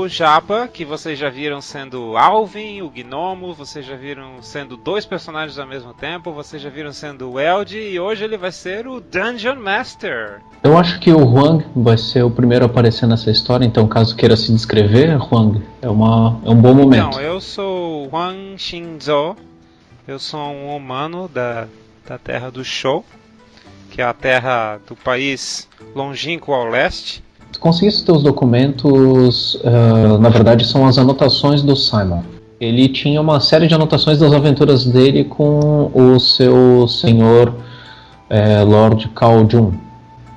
o Jabba, que vocês já viram sendo Alvin, o Gnomo, vocês já viram sendo dois personagens ao mesmo tempo, vocês já viram sendo o Eld, e hoje ele vai ser o Dungeon Master. Eu acho que o Huang vai ser o primeiro a aparecer nessa história, então caso queira se descrever, Huang, é um bom momento. Então, eu sou Huang Xinzhou, eu sou um humano da Terra do Shou, que é a terra do país longínquo ao leste. Conseguisse teus documentos, na verdade são as anotações do Simon. Ele tinha uma série de anotações das aventuras dele com o seu senhor Lord Cao Jun.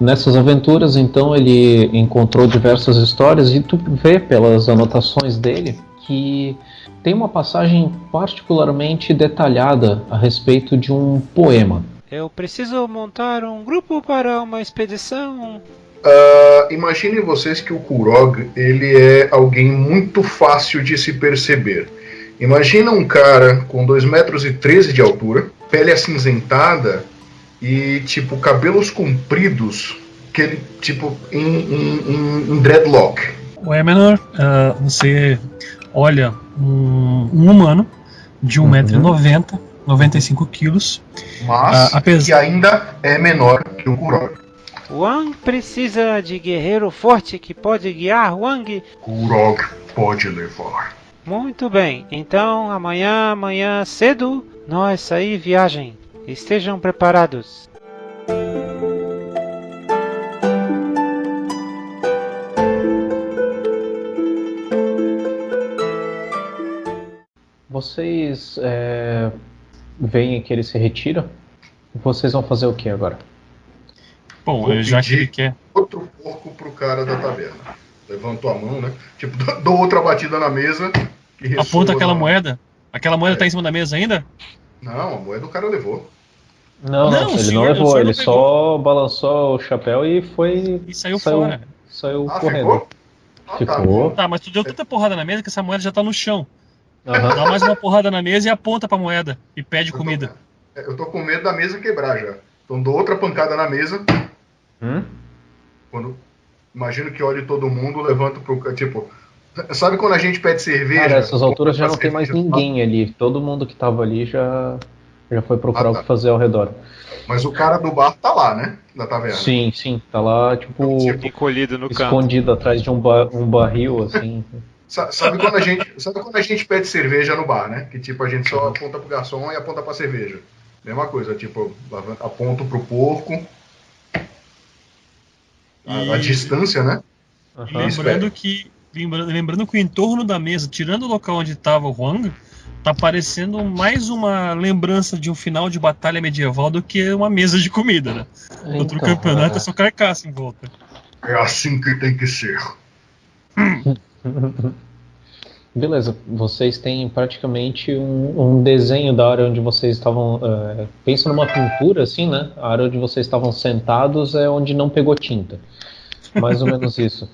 Nessas aventuras, então, ele encontrou diversas histórias e tu vê pelas anotações dele que tem uma passagem particularmente detalhada a respeito de um poema. Eu preciso montar um grupo para uma expedição. Imaginem vocês que o Kurog, ele é alguém muito fácil de se perceber. Imagina um cara com 2,13 metros de altura, pele acinzentada e, tipo, cabelos compridos, que ele, tipo, em dreadlock. O Emenor, você olha um humano de 1,90 m, 95 quilos. Mas que ainda é menor que o Kurog. Wang precisa de guerreiro forte que pode guiar Wang. Kurog pode levar. Muito bem, então amanhã cedo nós sair viagem. Estejam preparados. Vocês veem que ele se retira. Vocês vão fazer o que agora? Bom, já que ele quer outro porco pro cara da taverna. Levantou a mão, né? Tipo, dou outra batida na mesa. Aponta aquela moeda. Aquela moeda tá em cima da mesa ainda? Não, a moeda o cara levou. Não, ele não levou, ele só balançou o chapéu e foi. E saiu fora. Saiu correndo. Ficou? Tá, mas tu deu tanta porrada na mesa que essa moeda já tá no chão. Dá mais uma porrada na mesa e aponta pra moeda. E pede comida. Eu tô com medo da mesa quebrar já. Então dou outra pancada na mesa. Quando imagino que olhe todo mundo, levanto pro. Tipo. Sabe quando a gente pede cerveja? Cara, essas alturas já não tem mais ninguém ali. Todo mundo que tava ali já foi procurar o que fazer ao redor. Mas o cara do bar tá lá, né? Da taverna. Sim, tá lá, tipo encolhido no canto. Escondido atrás de um barril, assim. Sabe quando a gente pede cerveja no bar, né? Que tipo, a gente só aponta pro garçom e aponta pra cerveja. Mesma coisa, tipo, aponto pro porco. A distância, né? Lembrando que o entorno da mesa, tirando o local onde estava o Huang, tá parecendo mais uma lembrança de um final de batalha medieval do que uma mesa de comida, né? Outro campeonato é só carcaça em volta. É assim que tem que ser. Beleza, vocês têm praticamente um desenho da área onde vocês estavam. Pensa numa pintura, assim, né? A área onde vocês estavam sentados é onde não pegou tinta. Mais ou menos isso.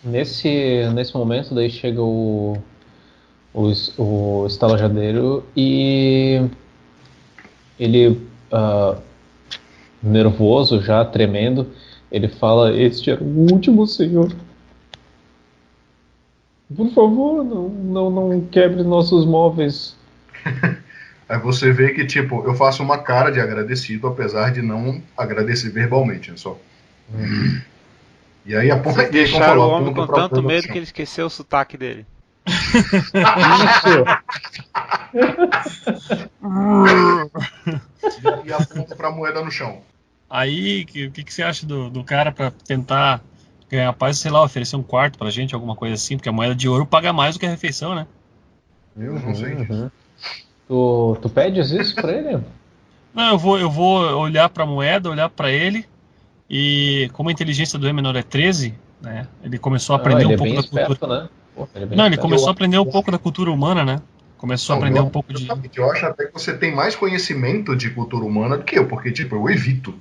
Nesse momento, daí chega o estalajadeiro e ele, nervoso já, tremendo, ele fala: "Este era o último, senhor. Por favor, não quebre nossos móveis." Aí você vê que, tipo, eu faço uma cara de agradecido, apesar de não agradecer verbalmente, é só. E aí Vocês deixaram o homem com tanto medo que ele esqueceu o sotaque dele. E aponta pra moeda no chão. Aí, o que você acha do cara pra tentar ganhar paz, sei lá, oferecer um quarto pra gente, alguma coisa assim, porque a moeda de ouro paga mais do que a refeição, né? Eu não sei disso. Tu pedes isso pra ele? Não, eu vou olhar pra moeda, olhar pra ele, e como a inteligência do Emenor é 13, né, ele começou a aprender um pouco da cultura. Né? Ele começou a aprender um pouco da cultura humana, né? Começou a aprender um pouco de... Eu acho até que você tem mais conhecimento de cultura humana do que eu, porque, tipo, eu evito.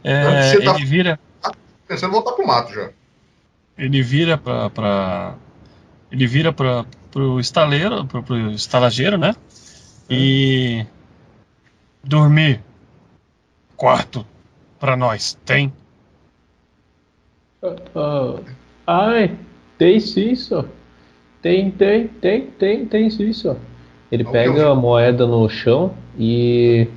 Ele vira... Pensando em voltar pro mato já. Ele vira pro estaleiro, pro estalageiro, né? E... Dormir. Quarto. Pra nós. Tem? Ai, tem sim, só. Tem sim, só. Ele pega a moeda no chão e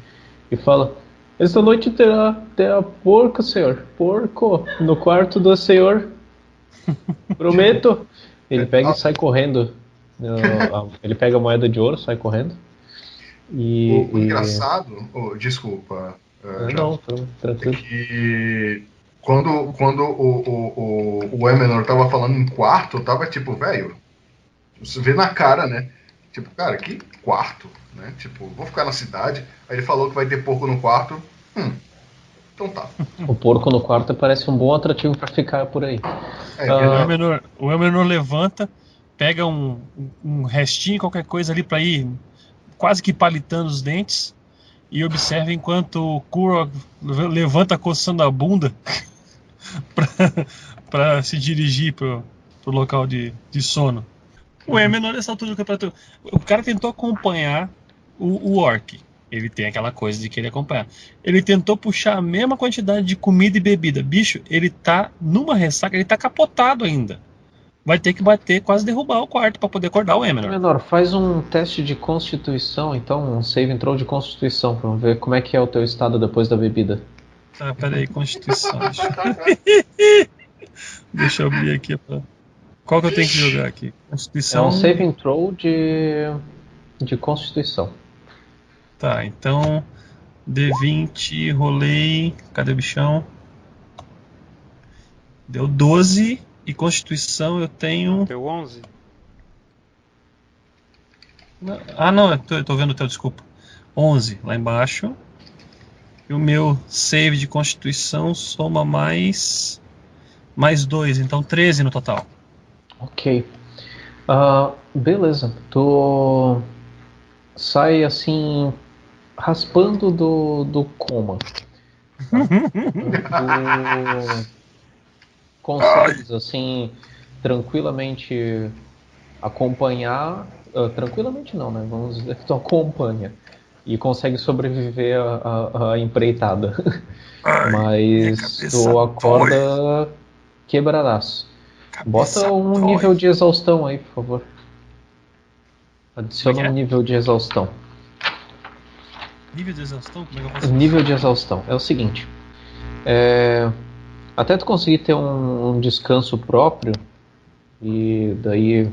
fala: esta noite terá porco, senhor. Porco no quarto do senhor. Prometo. Ele pega e sai correndo. Ele pega a moeda de ouro, sai correndo. O engraçado, desculpa, Não, tranquilo. é que quando o Emenor tava falando em quarto, tava tipo, velho, você vê na cara, né? Tipo, cara, que quarto, né? Tipo, vou ficar na cidade. Aí ele falou que vai ter porco no quarto. Então tá. O porco no quarto parece um bom atrativo pra ficar por aí. O Elmenor levanta, pega um restinho, qualquer coisa ali pra ir quase que palitando os dentes e observa enquanto o Kurog levanta coçando a bunda pra se dirigir pro local de sono. O Elmenor, nessa altura do campeonato, o cara tentou acompanhar o Orc. Ele tem aquela coisa de querer acompanhar. Ele tentou puxar a mesma quantidade de comida e bebida. Bicho, ele tá numa ressaca, ele tá capotado ainda. Vai ter que bater, quase derrubar o quarto pra poder acordar o Emenor. Menor, faz um teste de constituição, então, um save throw de constituição, pra ver como é que é o teu estado depois da bebida. Tá, peraí, constituição. Deixa eu abrir aqui. Qual que eu tenho que jogar aqui? Constituição. É um save throw de constituição. Tá, então D20, rolei. Cadê o bichão? Deu 12 e Constituição eu tenho. Deu 11? Ah, não, eu tô vendo o teu, desculpa. 11 lá embaixo. E o meu save de Constituição soma mais 2, então 13 no total. Ok. Beleza. Tu sai assim, raspando do coma. Tu consegues assim, tranquilamente acompanhar. Tranquilamente não, né? Vamos dizer que tu acompanha. E consegue sobreviver à empreitada. Mas tu acorda quebradaço. Bota um nível de exaustão aí, por favor. Adiciona um nível de exaustão. Nível de exaustão? Como é que eu faço? Nível de exaustão. É o seguinte. Até tu conseguir ter um descanso próprio, e daí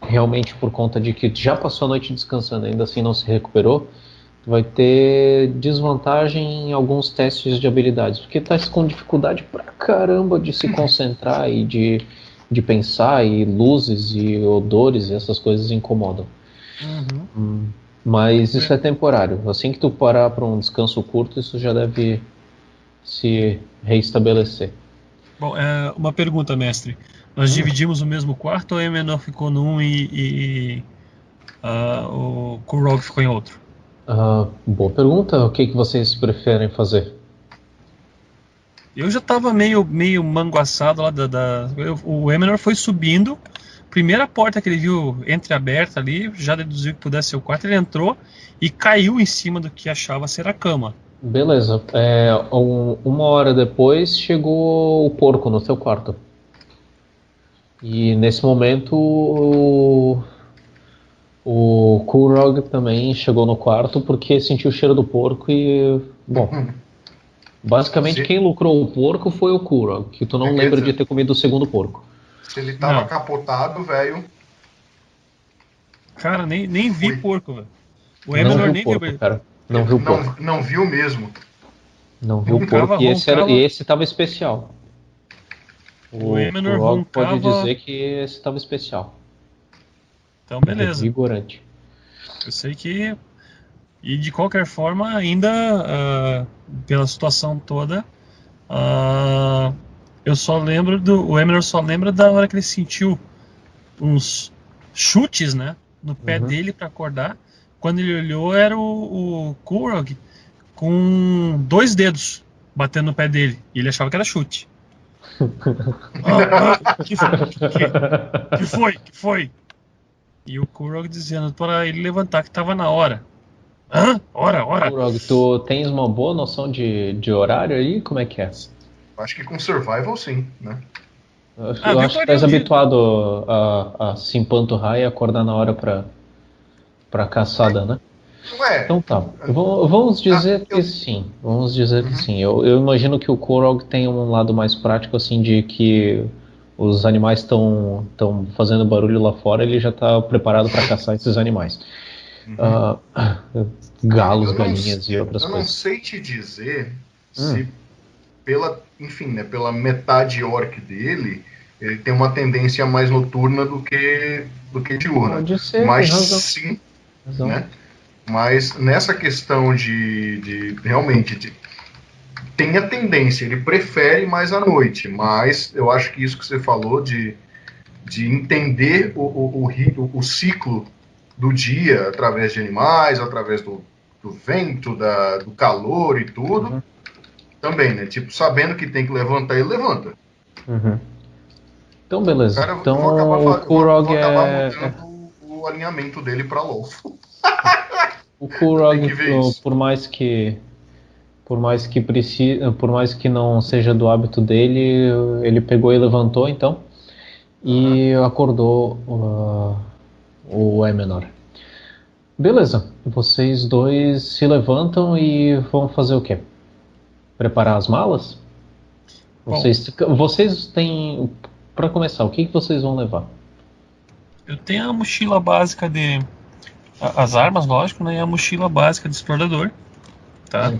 realmente por conta de que já passou a noite descansando, ainda assim não se recuperou, tu vai ter desvantagem em alguns testes de habilidades, porque tá com dificuldade pra caramba de se concentrar e de pensar, e luzes e odores e essas coisas incomodam. Mas isso é temporário. Assim que tu parar para um descanso curto, isso já deve se reestabelecer. Bom, uma pergunta, mestre. Nós dividimos o mesmo quarto ou o Emenor ficou num e o Kurog ficou em outro? Boa pergunta. O que vocês preferem fazer? Eu já tava meio manguaçado lá o Emenor foi subindo. Primeira porta que ele viu entreaberta ali, já deduziu que pudesse ser o quarto. Ele entrou e caiu em cima do que achava ser a cama. Beleza. Uma hora depois chegou o porco no seu quarto. E nesse momento o Kurog também chegou no quarto porque sentiu o cheiro do porco e... Bom, basicamente quem lucrou o porco foi o Kurog, que tu não lembra de ter comido o segundo porco. Se ele tava capotado, velho... Cara, nem vi porco, velho. O Emenor nem viu porco, cara. Não viu porco. Não viu mesmo. Não viu porco e esse tava especial. O Emenor Kurog pode dizer que esse tava especial. Então beleza. Vigorante. Eu sei que... E de qualquer forma, ainda pela situação toda, eu só lembro o Emenor só lembra da hora que ele sentiu uns chutes, né, no pé dele para acordar. Quando ele olhou, era o Kurog com 2 dedos batendo no pé dele. E ele achava que era chute. Que foi? E o Kurog dizendo para ele levantar que estava na hora. Hora? Kurog, tu tens uma boa noção de horário aí? Como é que é? Acho que com survival sim, né? Eu acho que tu és habituado a se empanturrar e acordar na hora pra caçada, né? Ué, Então tá. Vamos dizer que sim. Vamos dizer que sim. Eu imagino que o Korog tem um lado mais prático, assim, de que os animais estão fazendo barulho lá fora, ele já está preparado para caçar esses animais. Galos, galinhas e outras coisas. Eu não sei te dizer se enfim, né, pela metade orc dele, ele tem uma tendência mais noturna do que diurna. Pode ser, mas tem razão. sim, né? Mas nessa questão de realmente tem a tendência, ele prefere mais à noite, mas eu acho que isso que você falou de entender o ciclo do dia através de animais, através do vento, do calor e tudo, também, né? Tipo, sabendo que tem que levantar, ele levanta. Então, beleza. Cara, então, vou Korog acabar mudando o alinhamento dele para LoL. O Korog, por mais que não seja do hábito dele, ele pegou e levantou, então, e acordou o Emenor. Beleza, vocês dois se levantam e vão fazer o quê? Preparar as malas? Vocês têm... Para começar, o que vocês vão levar? Eu tenho a mochila básica de... As armas, lógico, né? E a mochila básica de explorador. Tá?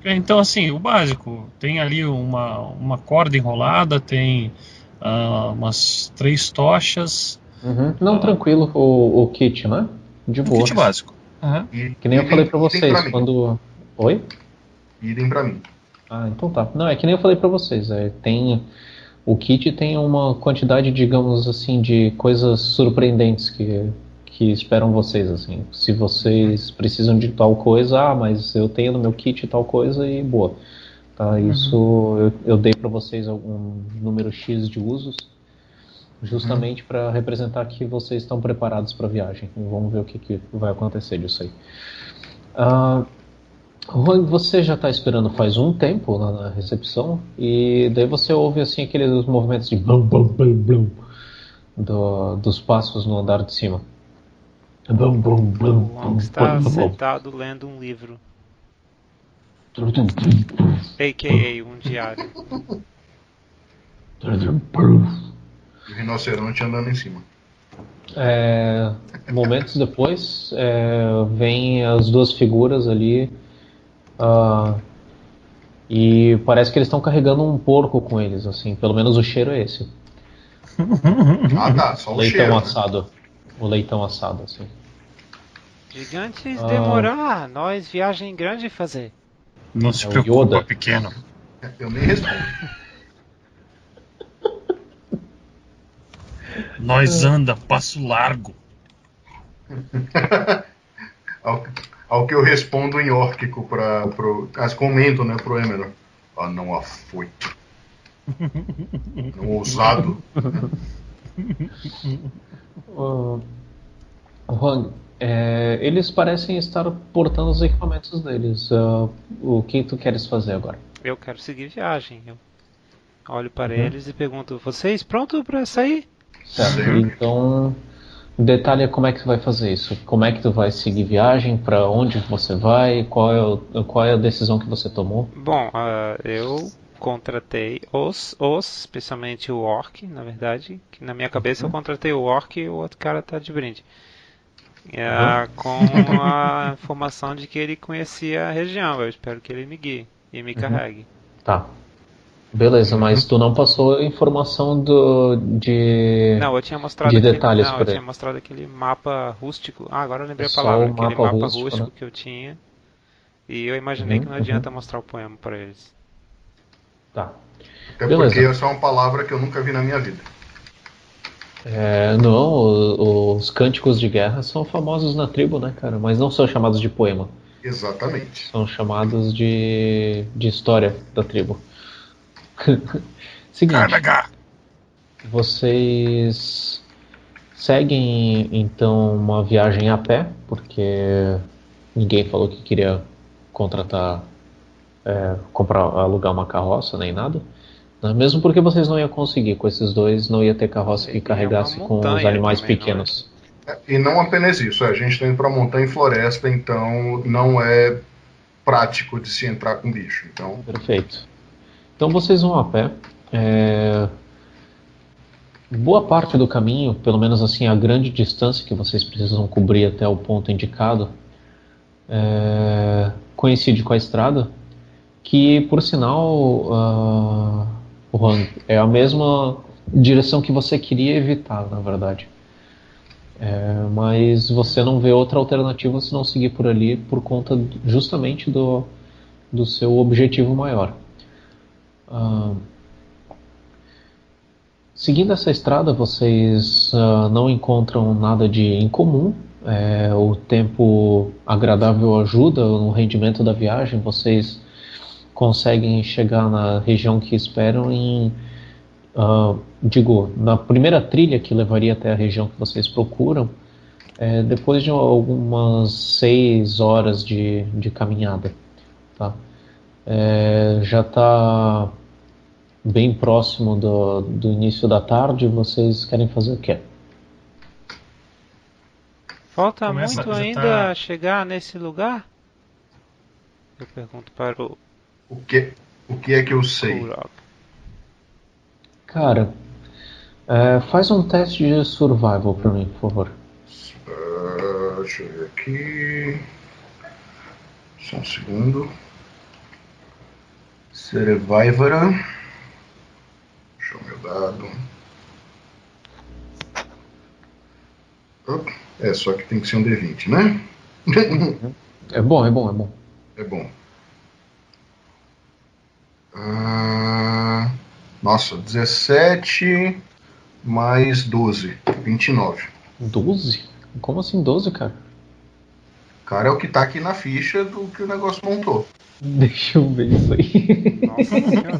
Então, assim, o básico. Tem ali uma corda enrolada, tem umas 3 tochas. Não, tranquilo, o kit, né? De boa. Kit básico. Que nem eu falei pra vocês quando... Oi? Idem pra mim. Ah, então tá. Não, é que nem eu falei pra vocês. O kit tem uma quantidade, digamos assim, de coisas surpreendentes que esperam vocês, assim. Se vocês precisam de tal coisa, mas eu tenho no meu kit tal coisa e boa. Tá, isso eu dei pra vocês um número X de usos, justamente para representar que vocês estão preparados para a viagem. E vamos ver o que vai acontecer disso aí. Juan, você já está esperando faz um tempo na recepção e daí você ouve assim aqueles movimentos de blum, blum, blum, blum, dos passos no andar de cima. Blum, blum, blum, o Juan está sentado lendo um livro, a.k.a. um diário. E o rinoceronte andando em cima. Momentos depois, vem as duas figuras ali e parece que eles estão carregando um porco com eles, assim, pelo menos o cheiro é esse. Tá, só o leitão cheiro. Assado. O leitão assado, assim. Gigantes demorar, nós viagem grande fazer. Não se preocupa, pequeno. Eu nem respondo. Nós anda, passo largo. Ao que eu respondo em órquico comento, né, pro Emenor. Não afoito. Não ousado. Juan, eles parecem estar portando os equipamentos deles. O que tu queres fazer agora? Eu quero seguir viagem. Eu olho para eles e pergunto: vocês prontos para sair? Certo, então detalhe como é que tu vai fazer isso. Como é que tu vai seguir viagem, para onde você vai, qual é a decisão que você tomou? Bom, eu contratei especialmente o Orc, na verdade, que na minha cabeça eu contratei o Orc e o outro cara tá de brinde. Com a informação de que ele conhecia a região. Eu espero que ele me guie e me carregue. Tá. Beleza, mas tu não passou informação Não, eu tinha mostrado detalhes eu tinha mostrado aquele mapa rústico. Agora eu lembrei a só palavra. o Aquele mapa mapa rústico, né? que eu tinha. E eu imaginei que não adianta mostrar o poema para eles. Tá. Até Beleza. porque essa é uma palavra que eu nunca vi na minha vida. Não, os cânticos de guerra são famosos na tribo, né, cara? Mas não são chamados de poema. Exatamente. São chamados de história da tribo. Seguinte, vocês seguem então uma viagem a pé, porque ninguém falou que queria alugar uma carroça nem nada. Né? Mesmo porque vocês não iam conseguir com esses dois, não ia ter carroça que É carregasse uma com os montanha animais também, pequenos. E não apenas isso, a gente está indo para montanha e floresta, então não é prático de se entrar com bicho. Então, Perfeito. Então vocês vão a pé. Boa parte do caminho, pelo menos assim a grande distância que vocês precisam cobrir até o ponto indicado, coincide com a estrada, que por sinal, Juan, é a mesma direção que você queria evitar, na verdade. Mas você não vê outra alternativa se não seguir por ali por conta justamente do seu objetivo maior. Seguindo essa estrada, vocês não encontram nada de incomum. O tempo agradável ajuda no rendimento da viagem. Vocês conseguem chegar na região que esperam na primeira trilha que levaria até a região que vocês procuram, depois de algumas 6 horas de caminhada. Tá? Já está bem próximo do início da tarde. Vocês querem fazer o quê? Falta Começa muito a ainda a chegar nesse lugar? Eu pergunto para o o que é que eu sei? Kurog. Cara, faz um teste de survival pra mim, por favor. Deixa eu ver aqui. Só um segundo. Survivor. Deixa eu ver o dado. Só que tem que ser um D20, né? É bom, é bom, é bom. É bom. Nossa, 17 mais 12, 29. 12? Como assim 12, cara? Cara, é o que tá aqui na ficha do que o negócio montou. Deixa eu ver isso aí. Nossa senhora.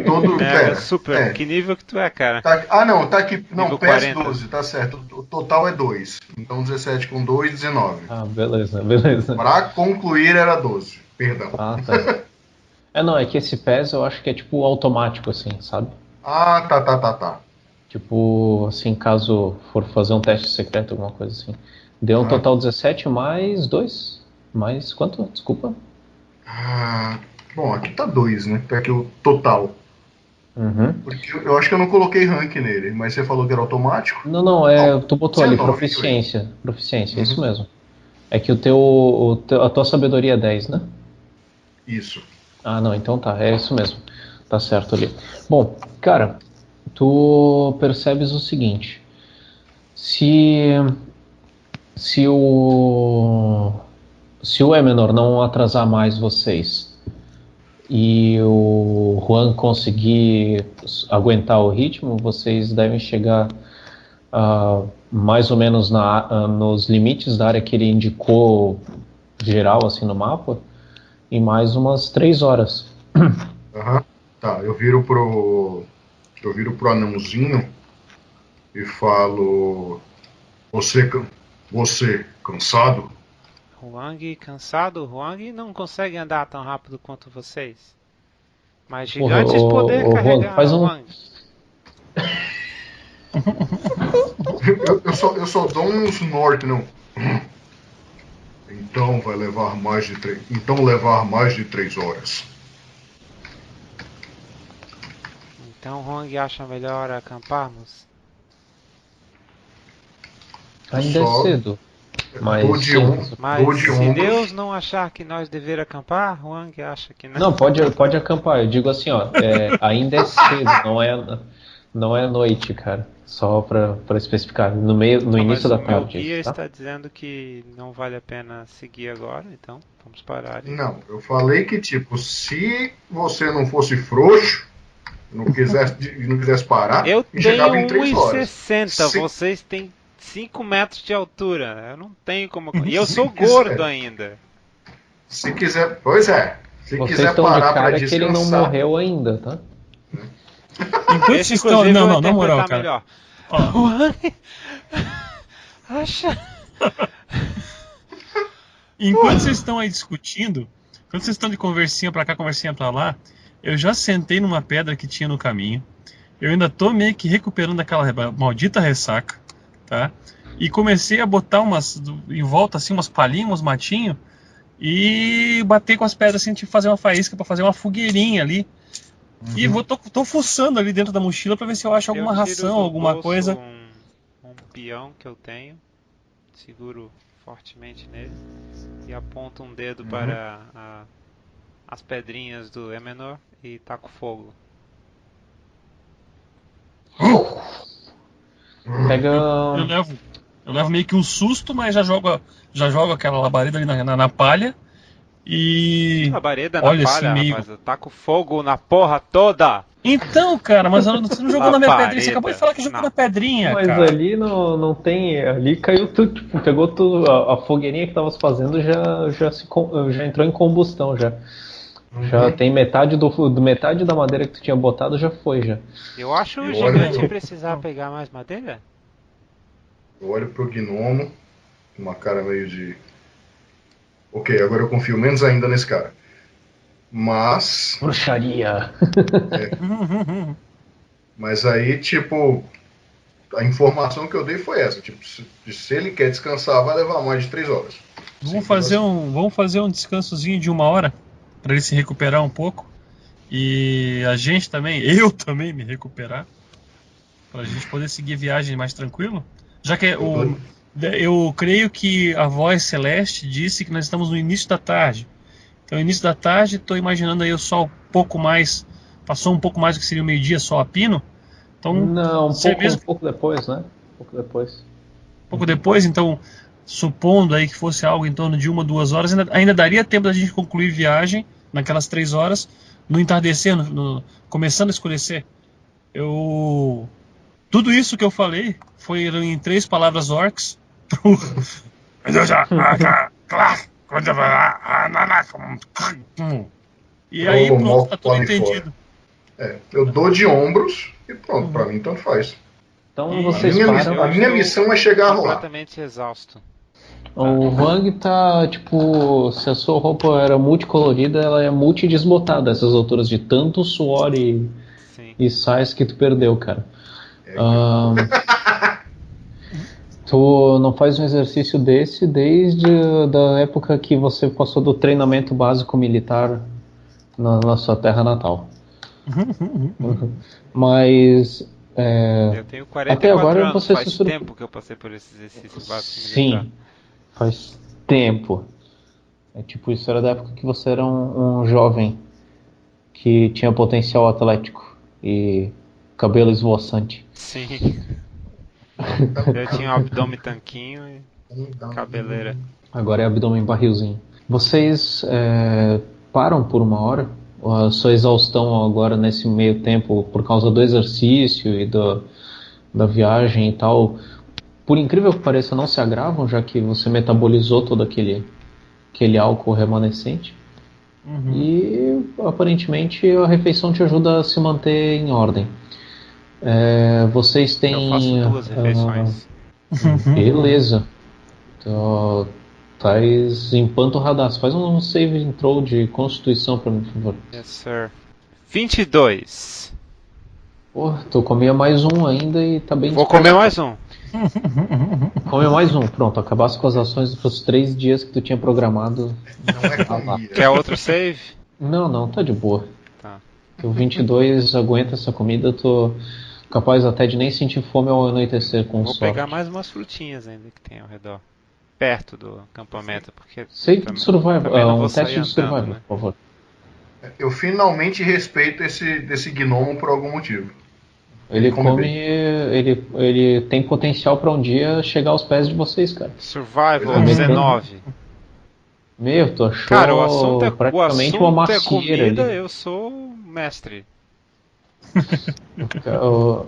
Todo, Super. Que nível que tu é, cara? Não, tá aqui. Não, Nível PS 40. 12, tá certo. O total é 2. Então 17 com 2, 19. Ah, beleza, beleza. Pra concluir era 12. Perdão. Ah, tá. Não, é que esse PES eu acho que é tipo automático, assim, sabe? Tá. Tipo, assim, caso for fazer um teste secreto, alguma coisa assim. Deu um total 17 mais 2? Mais quanto? Desculpa. Bom, aqui tá 2, né? Tá aqui o total. Uhum. Porque eu acho que eu não coloquei rank nele, mas você falou que era automático? Não, tu botou ali 19, proficiência. Proficiência, é isso mesmo. É que a tua sabedoria é 10, né? Isso. Ah, não, então tá, é isso mesmo. Tá certo ali. Bom, cara, tu percebes o seguinte. Se o Emenor não atrasar mais vocês e o Juan conseguir aguentar o ritmo, vocês devem chegar mais ou menos nos limites da área que ele indicou geral assim no mapa em mais umas 3 horas. Tá, eu viro pro anãozinho e falo: Você cansado? Huang cansado? Huang não consegue andar tão rápido quanto vocês. Mas gigantes poder carregar faz um... Huang. eu só dou um snort, não. Então vai levar mais de 3. Então levar mais de 3 horas. Então Huang acha melhor acamparmos? Ainda é cedo. Mas se Deus não achar que nós devemos acampar, Huang acha que não. Não, pode acampar. Eu digo assim, ó, ainda é cedo, não é noite, cara. Só pra especificar, no início da tarde. O guia tá? está dizendo que não vale a pena seguir agora, então vamos parar. Não, eu falei que tipo, se você não fosse frouxo, não quisesse parar, eu chegava em tenho 3 horas. 1,60, vocês têm 5 metros de altura. Eu não tenho como. E eu sou gordo ainda. Se quiser. Pois é. Se Vocês quiser estão parar de cara pra que ele não descansar. morreu ainda, tá? Enquanto vocês estão. Não, na moral, cara. Melhor. Acha. Enquanto vocês estão aí discutindo, quando vocês estão de conversinha pra cá, conversinha pra lá, eu já sentei numa pedra que tinha no caminho. Eu ainda tô meio que recuperando aquela maldita ressaca, tá? E comecei a botar em volta assim umas palhinhas, uns matinhos e bater com as pedras assim, tipo fazer uma faísca para fazer uma fogueirinha ali. E tô fuçando ali dentro da mochila para ver se eu acho alguma ração, alguma coisa. Um peão que eu tenho, seguro fortemente nele e aponto um dedo para as pedrinhas do Emenor e taco fogo. Pega. Eu levo meio que um susto, mas já jogo aquela labareda ali na palha e Labareda na olha palha, assim meio. rapaz, eu taco fogo na porra toda! Então, cara, mas você não jogou na minha pedrinha, você acabou de falar que jogou Não. na pedrinha, Mas cara. ali não tem. Ali caiu tudo, tipo, pegou tudo. A fogueirinha que tava se fazendo já entrou em combustão já. Já tem metade metade da madeira que tu tinha botado já foi já. Eu acho o Eu gigante olho- precisar pegar mais madeira. Eu olho pro gnomo, com uma cara meio de. Ok, agora eu confio menos ainda nesse cara. Mas. Bruxaria. Mas aí, tipo. A informação que eu dei foi essa. Tipo, se ele quer descansar, vai levar mais de 3 horas. Vamos fazer um descansozinho de 1 hora para ele se recuperar um pouco e a gente também, eu também me recuperar para a gente poder seguir viagem mais tranquilo. Já que eu creio que a voz celeste disse que nós estamos no início da tarde. Então, início da tarde, estou imaginando aí o sol um pouco mais, passou um pouco mais do que seria o meio-dia, sol a pino. Então, Não, cerveja um pouco depois, né? Um pouco depois. pouco depois, então, supondo aí que fosse algo em torno de 1, 2 horas, ainda daria tempo da gente concluir viagem naquelas 3 horas, no entardecer, começando a escurecer. Tudo isso que eu falei foi em 3 palavras orcs. E aí pronto, tá tudo entendido. Eu dou de ombros e pronto, pra mim tanto faz. Então vocês param. A minha missão é chegar lá. Completamente exausto. O Wang tá, tipo, se a sua roupa era multicolorida, ela é multidesbotada a essas alturas de tanto suor e sais que tu perdeu, cara. Tu não faz um exercício desse desde da época que você passou do treinamento básico militar na sua terra natal. Mas eu tenho 44 até agora anos, você faz tempo que eu passei por esse exercício básico militar. Sim, faz tempo. É tipo, isso era da época que você era um jovem que tinha potencial atlético e cabelo esvoaçante. Sim. Eu tinha um abdômen tanquinho e cabeleira. Agora é abdômen barrilzinho. Vocês param por 1 hora? A sua exaustão agora nesse meio tempo, por causa do exercício e da viagem e tal, por incrível que pareça, não se agravam, já que você metabolizou todo aquele álcool remanescente. E aparentemente a refeição te ajuda a se manter em ordem. Vocês têm. Eu faço 2 refeições. Beleza. Então, tais empanturradaço. Faz um save throw de constituição pra mim, por favor. Yes, sir. 22. Pô, tu comia mais um ainda e tá bem. Vou comer mais um. Come mais um, pronto. Acabasse com as ações dos 3 dias que tu tinha programado. Não é comida. Quer outro save? Não, tá de boa. Tá. O 22 aguenta essa comida, eu tô capaz até de nem sentir fome ao anoitecer com Vou sorte. pegar mais umas frutinhas ainda que tem ao redor. Perto do acampamento, porque Save de survival, um teste de survival, né? por favor. Eu finalmente respeito desse gnomo por algum motivo. Ele ele tem potencial pra um dia chegar aos pés de vocês, cara. Survival Uhum. 19. Meu, tu achou Cara, o assunto praticamente uma uma macieira macieira ali. eu sou mestre.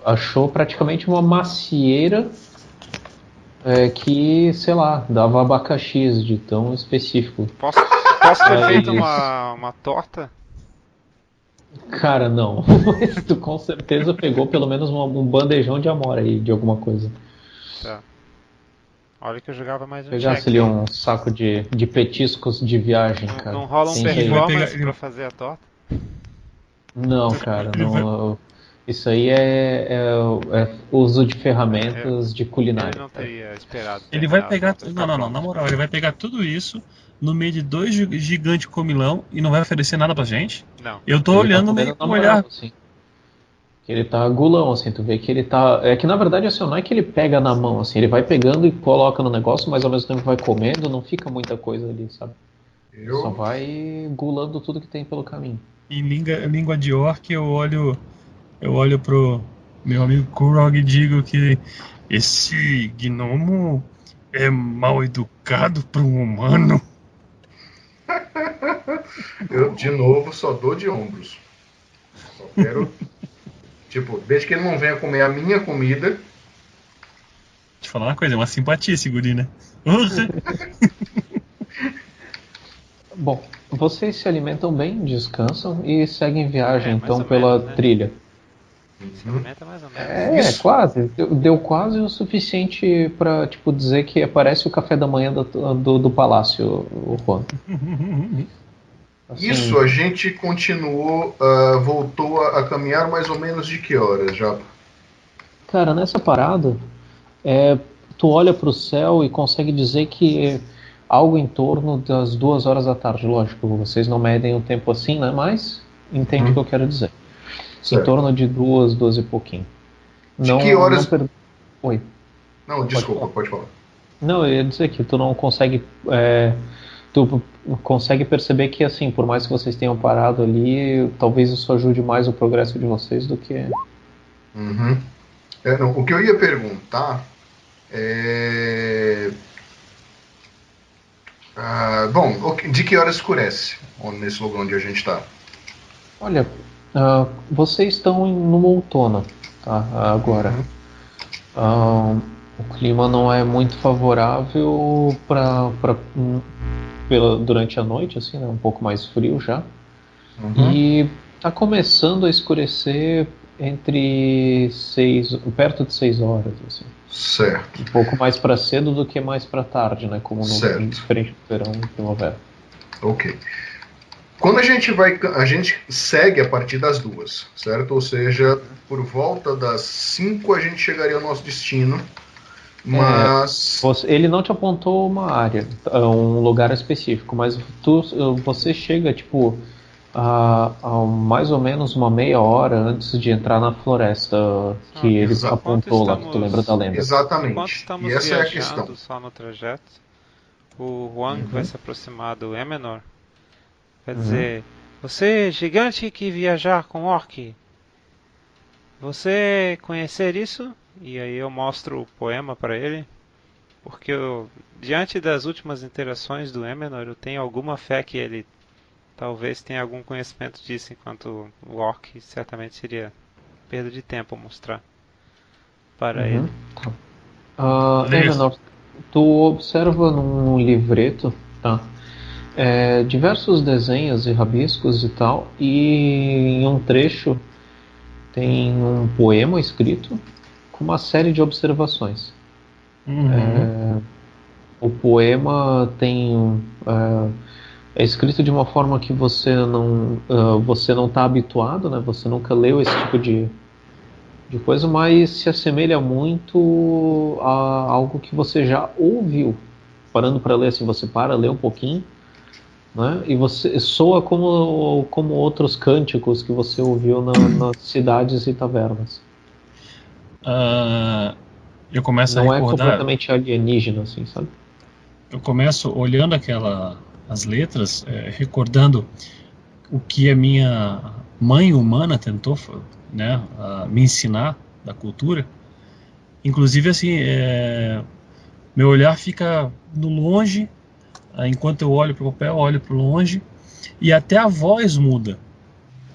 Achou praticamente uma macieira que, sei lá, dava abacaxis de tão específico. Posso ter feito Eles- uma torta? Cara, não. Mas tu com certeza pegou pelo menos um bandejão de amora aí, de alguma coisa. Tá. Olha que eu jogava mais um Pegasse check. ali um saco de petiscos de viagem, cara. Não rola um Tem isso aí. vai performance pegar- pra fazer a torta? Não, cara, não. Isso aí é uso de ferramentas de Ele culinária. não teria esperado Ele vai terminar pegar. pra Não, ficar não, não. pronto. Na moral, ele vai pegar tudo isso no meio de dois gigantes comilão e não vai oferecer nada pra gente. Não. Eu tô Ele tá olhando meio comendo com na o moral, olhar. assim. Ele tá gulão, assim, tu vê que ele tá. É que na verdade, assim, não é que ele pega na mão, assim, ele vai pegando e coloca no negócio, mas ao mesmo tempo vai comendo, não fica muita coisa ali, sabe? Ele só Eu, vai gulando tudo que tem pelo caminho. Em língua de orc, eu olho pro meu amigo Kurog e digo que esse gnomo é mal educado para um humano. de novo, só dou de ombros. Só quero. Tipo, desde que ele não venha comer a minha comida. Deixa eu falar uma coisa, é uma simpatia esse guri, né? Urra! Bom, vocês se alimentam bem, descansam e seguem viagem, Mais então, ou pela menos, né? trilha. Se alimenta mais ou menos. Isso. Quase. Deu quase o suficiente pra, tipo, dizer que parece o café da manhã do palácio, o Juan. Assim, Isso, a gente continuou, voltou a caminhar mais ou menos de que horas já? cara, nessa parada, é, tu olha pro céu e consegue dizer que é algo em torno das 2 horas da tarde. Lógico, vocês não medem o tempo assim, né? Mas entende o que eu quero dizer. Em Certo. torno de 2 e pouquinho. De que Não horas. per... Oi, Não, pode desculpa, falar. pode falar. Não, eu ia dizer que tu não consegue. Tu consegue perceber que, assim, por mais que vocês tenham parado ali, talvez isso ajude mais o progresso de vocês do que. Uhum. Não, o que eu ia perguntar é. Bom, de que horas escurece nesse lugar onde a gente está? Olha, vocês estão numa outono, tá? Agora. Ah, o clima não é muito favorável durante a noite, assim, né? Um pouco mais frio já. Uhum. E tá começando a escurecer perto de 6 horas, assim. Certo, Um pouco mais para cedo do que mais para tarde, né? Como certo. diferente do verão e primavera. Ok. Quando a gente vai, a gente segue a partir das 2, certo? Ou seja, por volta das 5 a gente chegaria ao nosso destino, mas Ele não te apontou uma área, um lugar específico, mas você chega, tipo, a mais ou menos uma meia hora antes de entrar na floresta que Ok. ele apontou lá, que tu lembra da lenda. Enquanto exatamente. E estamos essa é a questão. viajando só no trajeto, o Huang vai se aproximar do Emenor. Vai Uhum. dizer: Você, gigante que viajar com orc, você conhecer isso? E aí eu mostro o poema para ele. Porque diante das últimas interações do Emenor, eu tenho alguma fé que ele talvez tenha algum conhecimento disso, enquanto o orc certamente seria perda de tempo mostrar para ele. Uhum. Tá. Lê. Menor, tu observa num livreto, tá? Diversos desenhos e rabiscos e tal, e em um trecho tem um poema escrito com uma série de observações. Uhum. O poema é escrito de uma forma que você não está habituado, né? Você nunca leu esse tipo de coisa, mas se assemelha muito a algo que você já ouviu. Parando para ler assim, você para, lê um pouquinho, né? E você soa como outros cânticos que você ouviu nas cidades e tavernas. Eu começo a Não é recordar. completamente alienígena, assim, sabe? Eu começo olhando as letras, recordando o que a minha mãe humana tentou, né, me ensinar da cultura. Inclusive, assim, meu olhar fica no longe, enquanto eu olho para o papel, eu olho para longe, e até a voz muda.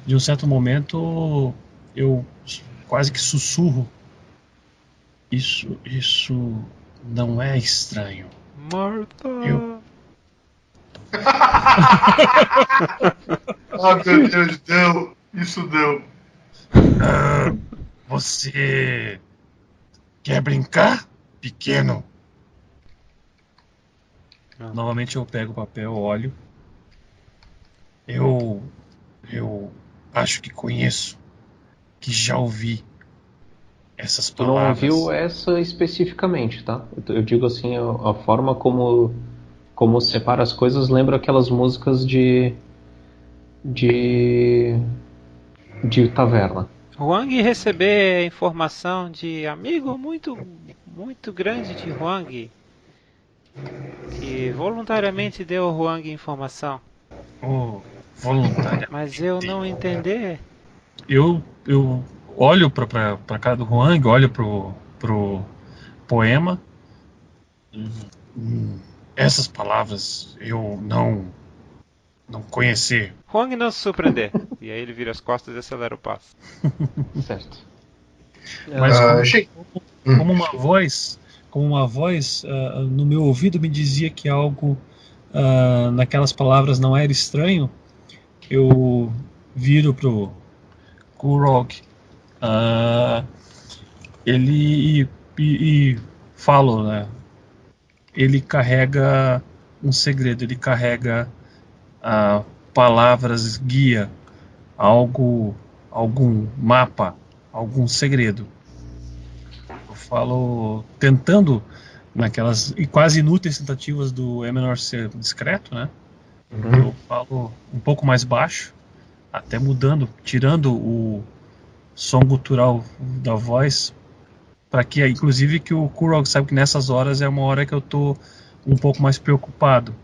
De um certo momento, eu quase que sussurro. Isso não é estranho. Eu, Martha! Ah, meu Deus, deu. Isso deu. você quer brincar, pequeno? Não. Novamente eu pego o papel, olho. Eu Acho que conheço, que já ouvi essas Tu não palavras. ouviu essa especificamente, tá? Eu digo assim, a forma como separa as coisas lembra aquelas músicas de, de taverna. Huang receber informação de amigo muito grande de Huang, que voluntariamente deu ao Huang informação. Oh, voluntária. Mas eu não entender. Eu olho pra cara do Huang, olho pro poema. Essas palavras eu não conheci. Huang não se surpreender. E aí ele vira as costas e acelera o passo. Certo. Mas Gente, como uma voz no meu ouvido me dizia que algo naquelas palavras não era estranho, eu viro pro Kurog, ele e falo, né? Ele carrega um segredo, ele carrega palavras guia, algum mapa, algum segredo. Eu falo tentando naquelas e quase inúteis tentativas do Emenor ser discreto, né? Eu falo um pouco mais baixo, até mudando, tirando o som gutural da voz, para que, inclusive, que o Kurog sabe que nessas horas é uma hora que eu tô um pouco mais preocupado,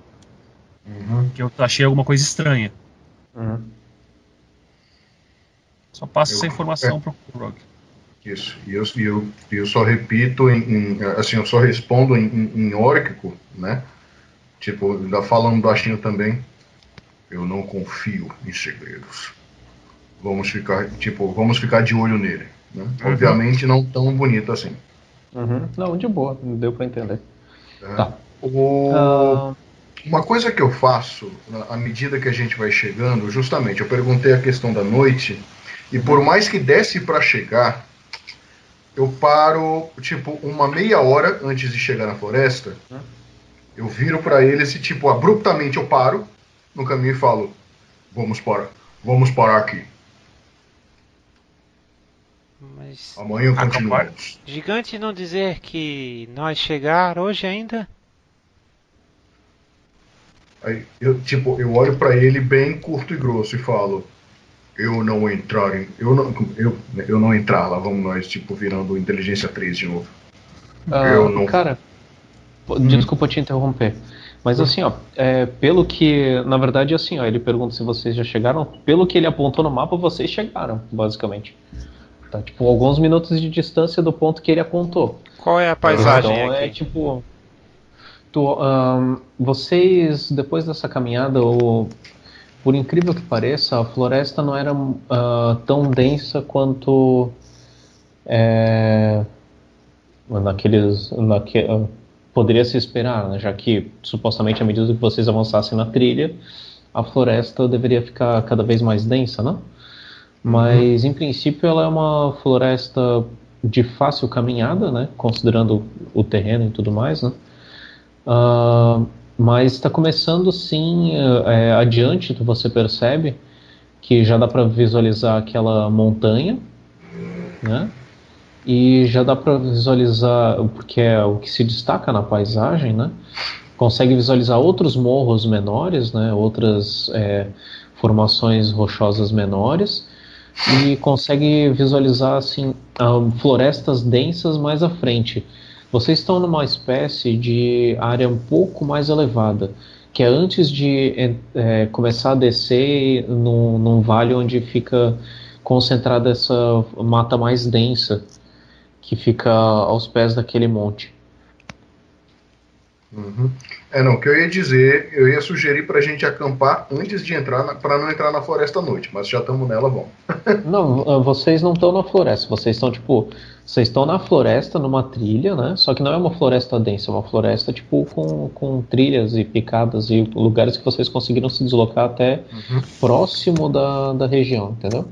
que eu achei alguma coisa estranha. Só passo essa informação pro Kurog. Isso. E eu só repito assim, eu só respondo em órquico, né? Tipo, ainda falando baixinho também. Eu não confio em segredos. Vamos ficar de olho nele, né? Obviamente não tão bonito assim. Não, de boa, deu pra entender. Tá. Uma coisa que eu faço à medida que a gente vai chegando, justamente, eu perguntei a questão da noite, e por mais que desse para chegar, eu paro, tipo, uma meia hora antes de chegar na floresta, eu viro para eles e, tipo, abruptamente eu paro no caminho e falo, vamos parar aqui. Mas Amanhã continuamos. gigante não dizer que nós chegar hoje ainda? Aí eu olho para ele bem curto e grosso e falo, eu não entrar lá, vamos nós, tipo, virando inteligência 3 de novo. Eu não. Cara, desculpa te interromper. Mas assim, ó, pelo que. Na verdade, assim, ó, ele pergunta se vocês já chegaram. Pelo que ele apontou no mapa, vocês chegaram, basicamente. Tá, tipo, alguns minutos de distância do ponto que ele apontou. Qual é a paisagem então, aqui? é tipo. Vocês, depois dessa caminhada, por incrível que pareça, a floresta não era tão densa quanto poderia se esperar, né? Já que supostamente à medida que vocês avançassem na trilha, a floresta deveria ficar cada vez mais densa, né? Mas em princípio ela é uma floresta de fácil caminhada, né? Considerando o terreno e tudo mais, né? Mas está começando sim adiante, você percebe que já dá para visualizar aquela montanha, né? E já dá para visualizar, porque é o que se destaca na paisagem, né? Consegue visualizar outros morros menores, né? Outras formações rochosas menores, e consegue visualizar assim florestas densas mais à frente. Vocês estão numa espécie de área um pouco mais elevada, que é antes de começar a descer num vale onde fica concentrada essa mata mais densa, que fica aos pés daquele monte. Não, o que eu ia dizer, eu ia sugerir pra gente acampar antes de entrar, pra não entrar na floresta à noite, mas já estamos nela, vamos. Não, vocês não estão na floresta, vocês estão na floresta, numa trilha, né? Só que não é uma floresta densa, é uma floresta tipo com trilhas e picadas e lugares que vocês conseguiram se deslocar até próximo da região, entendeu?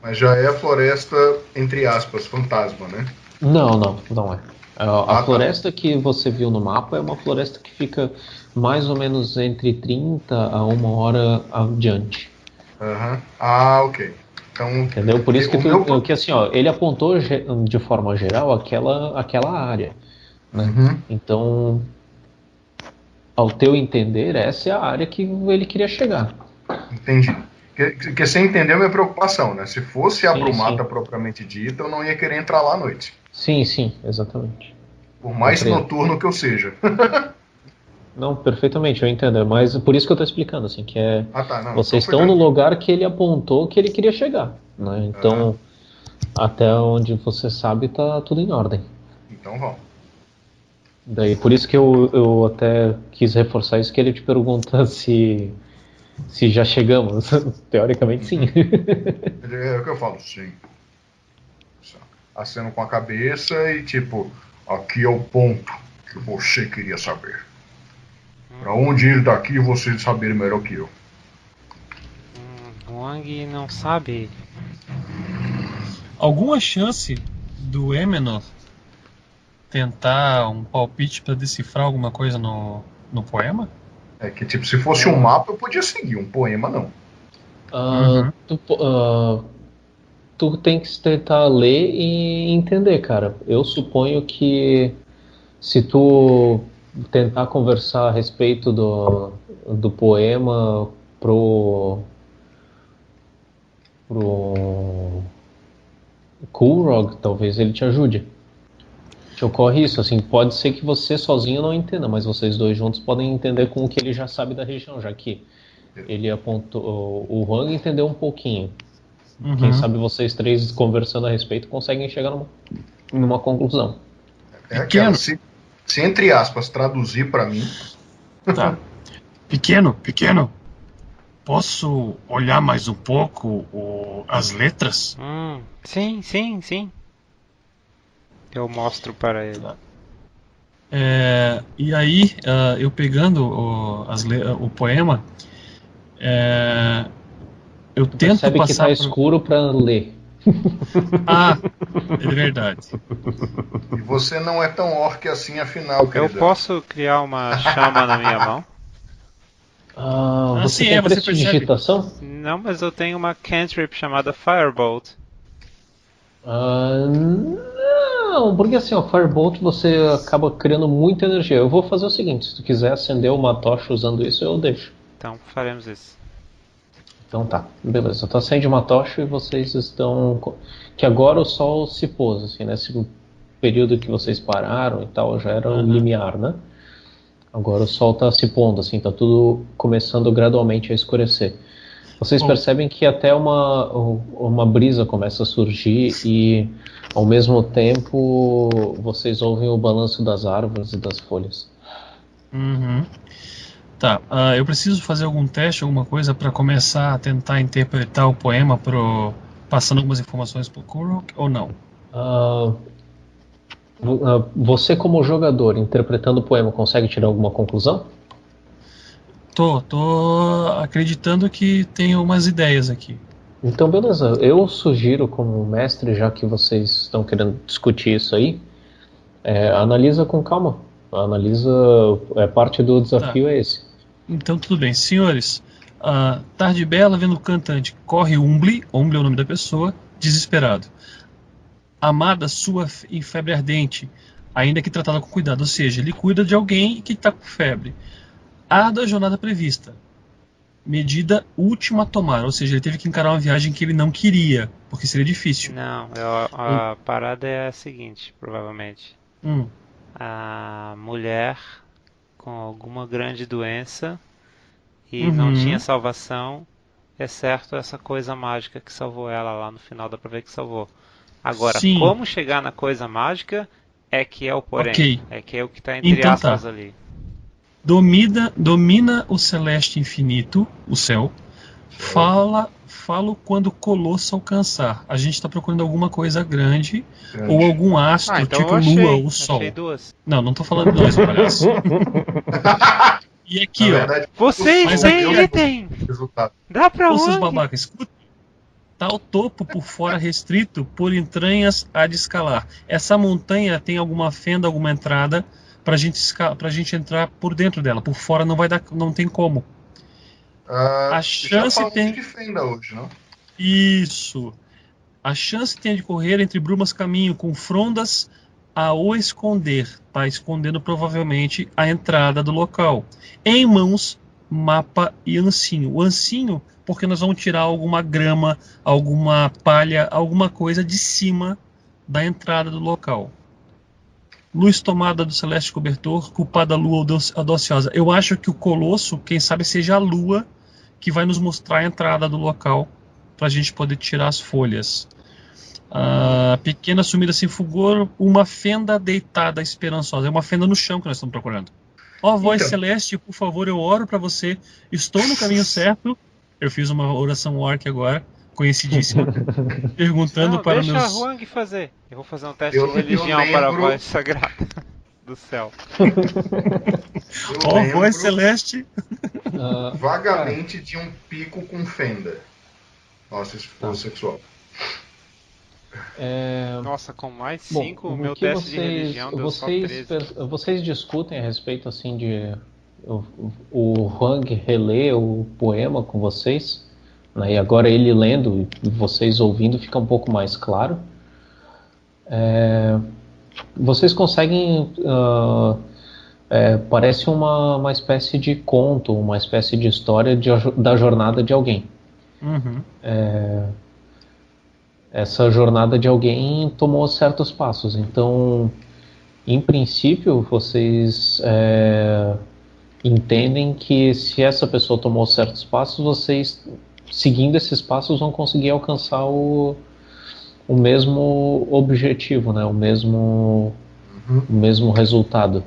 Mas já é a floresta, entre aspas, fantasma, né? Não é. A floresta que você viu no mapa é uma floresta que fica mais ou menos entre 30 a 1 hora adiante. Ok. Então, entendeu? Por isso que assim, ó, ele apontou de forma geral aquela área, né? Uhum. Então, ao teu entender, essa é a área que ele queria chegar. Entendi. Porque você entendeu a minha preocupação, né? Se fosse a Sim, Brumata sim. propriamente dita, eu não ia querer entrar lá à noite. Sim, exatamente. Por mais Compreendo. noturno que eu seja. Não, perfeitamente, eu entendo. Mas por isso que eu tô explicando, assim, que Ah, tá, não. Então vocês foi estão no tranquilo. lugar que ele apontou que ele queria chegar, né? Então, até onde você sabe, tá tudo em ordem. Então vamos. Daí, por isso que eu até quis reforçar isso, que ele te pergunta se já chegamos. Teoricamente, sim. É o que eu falo, sim. Aceno com a cabeça e tipo, aqui é o ponto que você queria saber. Pra onde ir daqui você saber melhor que eu. Wang não sabe. Alguma chance do Emenor tentar um palpite para decifrar alguma coisa no poema? É que tipo, se fosse um mapa eu podia seguir, um poema não. Uhum. Tu tem que tentar ler e entender, cara. Eu suponho que se tu tentar conversar a respeito do poema pro Kulrog, talvez ele te ajude. Te ocorre isso, assim, pode ser que você sozinho não entenda, mas vocês dois juntos podem entender com o que ele já sabe da região, já que ele apontou, o Huang entendeu um pouquinho. Quem Uhum. sabe vocês três conversando a respeito conseguem chegar numa conclusão. É aquela, Pequeno. se entre aspas traduzir pra mim, Tá. Pequeno. Posso olhar mais um pouco as letras? Sim. Eu mostro para ele. E aí, eu pegando o poema, eu tento Percebe que passar tá escuro para ler. Ah, é verdade. e você não é tão orc assim afinal, Eu querida. posso criar uma chama na minha mão? Você sim, tem você percebe. prestidigitação? Não, mas eu tenho uma cantrip chamada Firebolt. Não, porque assim, ó, Firebolt você acaba criando muita energia. Eu vou fazer o seguinte, se tu quiser acender uma tocha usando isso, eu deixo. Então faremos isso. Então tá, beleza. Tu acende uma tocha e vocês estão... Que agora o sol se pôs, assim, nesse período que vocês pararam e tal, já era o limiar, né? Agora o sol tá se pondo, assim, tá tudo começando gradualmente a escurecer. Vocês percebem que até uma brisa começa a surgir e, ao mesmo tempo, vocês ouvem o balanço das árvores e das folhas. Uhum. Tá, eu preciso fazer algum teste, alguma coisa para começar a tentar interpretar o poema passando algumas informações pro Kurok ou não? Você, como jogador, interpretando o poema, consegue tirar alguma conclusão? Tô acreditando que tenho umas ideias aqui. Então, beleza. Eu sugiro, como mestre, já que vocês estão querendo discutir isso aí, analisa com calma. Analisa. Parte do desafio é esse. Então tudo bem, senhores. Tarde bela vendo o cantante. Corre Umbli é o nome da pessoa, desesperado. Amada sua em febre ardente, ainda que tratada com cuidado, ou seja, ele cuida de alguém que está com febre. Da jornada prevista. Medida última a tomar, ou seja, ele teve que encarar uma viagem que ele não queria, porque seria difícil. Não, a parada é a seguinte, provavelmente. A mulher com alguma grande doença e não tinha salvação, exceto essa coisa mágica que salvou ela lá no final, dá pra ver que salvou. Agora, Sim. como chegar na coisa mágica é que é o porém. Ok. É que é o que tá entre Então aspas tá. ali. Domina o celeste infinito, o céu. Falo quando Colosso alcançar. A gente está procurando alguma coisa grande ou algum astro, então tipo eu achei, Lua ou Sol. achei duas. Não tô falando de nós, palhaço. E aqui, Na ó. verdade, Vocês têm item! resultado. Dá pra Ô, seus onde? babacas, escuta. Tá o topo por fora restrito, por entranhas há de escalar. Essa montanha tem alguma fenda, alguma entrada pra gente entrar por dentro dela. Por fora não vai dar, não tem como. A Já chance falamos tem. de fenda hoje, não? Isso. A chance tem de correr entre brumas caminho com frondas a o esconder. Tá escondendo provavelmente a entrada do local. Em mãos, mapa e ancinho. O ancinho, porque nós vamos tirar alguma grama, alguma palha, alguma coisa de cima da entrada do local. Luz tomada do celeste cobertor, culpada a lua audaciosa. Eu acho que o colosso, quem sabe, seja a lua que vai nos mostrar a entrada do local para a gente poder tirar as folhas. Pequena sumida sem fulgor, uma fenda deitada esperançosa. É uma fenda no chão que nós estamos procurando. Ó voz celeste, por favor, eu oro para você. Estou no caminho certo. Eu fiz uma oração orc agora, conhecidíssima, perguntando para deixa meus... Deixa a Huang fazer. Eu vou fazer um teste de religião para a voz sagrada do céu. Ó voz celeste. Vagamente de um pico com fenda. Nossa, esse foi sexual. Nossa, com mais 5, o meu teste de religião deu só 13. Vocês discutem a respeito assim de o Huang reler o poema com vocês, né? E agora ele lendo e vocês ouvindo fica um pouco mais claro. Vocês conseguem parece uma espécie de conto, uma espécie de história da jornada de alguém. Uhum. Essa jornada de alguém tomou certos passos. Então, em princípio, vocês entendem que se essa pessoa tomou certos passos, vocês, seguindo esses passos, vão conseguir alcançar o mesmo objetivo, né? o mesmo resultado.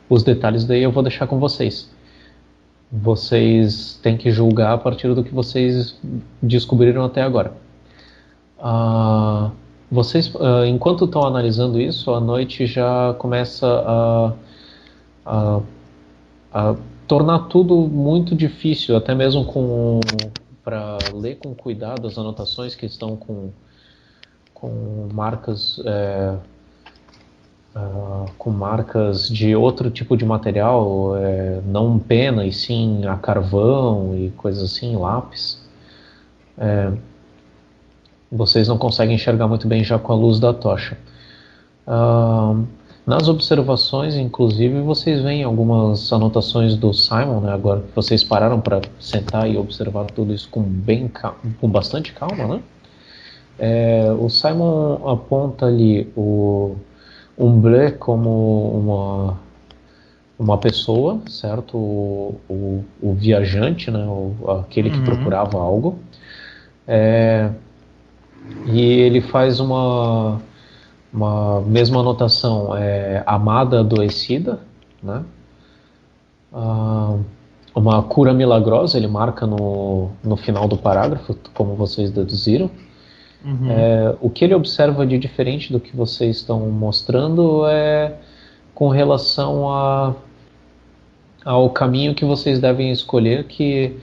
Os detalhes daí eu vou deixar com vocês. Vocês têm que julgar a partir do que vocês descobriram até agora. Vocês, enquanto estão analisando isso, a noite já começa a tornar tudo muito difícil, até mesmo para ler com cuidado as anotações que estão com marcas de outro tipo de material, não pena e sim a carvão e coisas assim, lápis. Vocês não conseguem enxergar muito bem já com a luz da tocha. Nas observações, inclusive, vocês veem algumas anotações do Simon, né, agora que vocês pararam para sentar e observar tudo isso com bastante calma, né? O Simon aponta ali o Umblé como uma pessoa, certo? O viajante, né? Aquele que procurava algo. E ele faz uma mesma anotação, amada adoecida, né? Uma cura milagrosa, ele marca no final do parágrafo, como vocês deduziram. O que ele observa de diferente do que vocês estão mostrando é com relação ao caminho que vocês devem escolher, que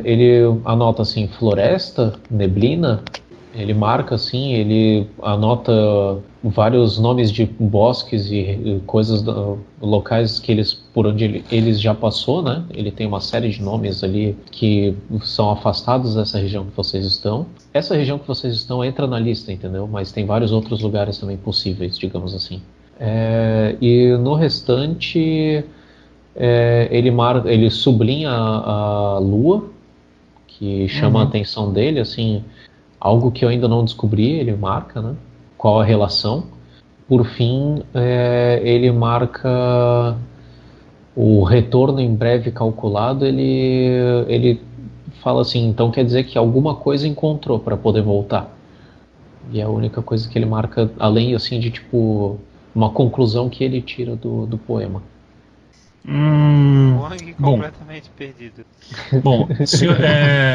ele anota assim, floresta, neblina, ele marca assim, ele anota vários nomes de bosques e coisas, locais que por onde eles já passou, né? Ele tem uma série de nomes ali que são afastados dessa região que vocês estão. Essa região que vocês estão entra na lista, entendeu? Mas tem vários outros lugares também possíveis, digamos assim. E no restante, ele sublinha a lua, que chama a atenção dele, assim, algo que eu ainda não descobri, ele marca, né? Qual a relação. Por fim, ele marca o retorno em breve calculado, ele fala assim, então quer dizer que alguma coisa encontrou para poder voltar. E é a única coisa que ele marca, além assim de tipo uma conclusão que ele tira do poema. Completamente perdido. Bom, senhor,